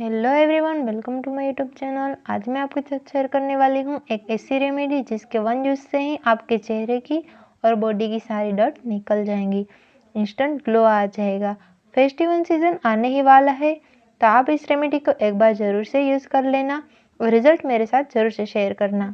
Hello everyone, welcome to my YouTube channel. आज मैं आपके साथ शेयर करने वाली हूँ एक ऐसी रेमेडी जिसके वन यूज से ही आपके चेहरे की और बॉडी की सारी डर्ट निकल जाएंगी, इंस्टेंट ग्लो आ जाएगा। फेस्टिवल सीजन आने ही वाला है, तो आप इस रेमेडी को एक बार ज़रूर से यूज़ कर लेना और रिजल्ट मेरे साथ ज़रूर से शेयर करना।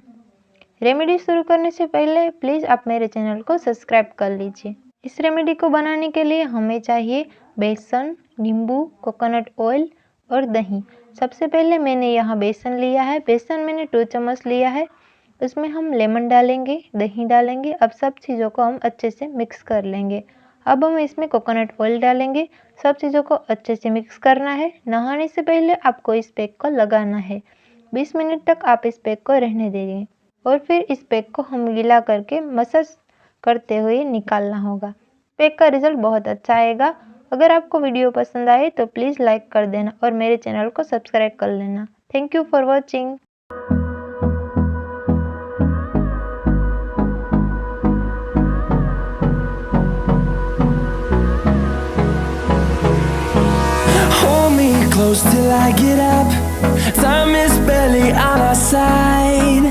रेमेडी शुरू करने से पहले प्लीज़ आप मेरे चैनल को सब्सक्राइब कर लीजिए। इस रेमेडी को बनाने के लिए हमें चाहिए बेसन, नींबू, कोकोनट ऑयल और दही। सबसे पहले मैंने यहाँ बेसन लिया है। बेसन मैंने 2 चम्मच लिया है। उसमें हम लेमन डालेंगे, दही डालेंगे। अब सब चीज़ों को हम अच्छे से मिक्स कर लेंगे। अब हम इसमें कोकोनट ऑयल डालेंगे। सब चीज़ों को अच्छे से मिक्स करना है। नहाने से पहले आपको इस पैक को लगाना है। 20 मिनट तक आप इस पैक को रहने देंगे और फिर इस पैक को हम गीला करके मसाज करते हुए निकालना होगा। पैक का रिजल्ट बहुत अच्छा आएगा। अगर आपको वीडियो पसंद आए तो प्लीज़ लाइक कर देना और मेरे चैनल को सब्सक्राइब कर लेना। Thank you for watching. Hold me close till I get up. Time is barely on our side.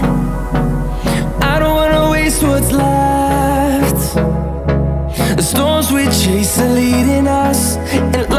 I don't wanna waste what's left. The storms we chase are leading us, and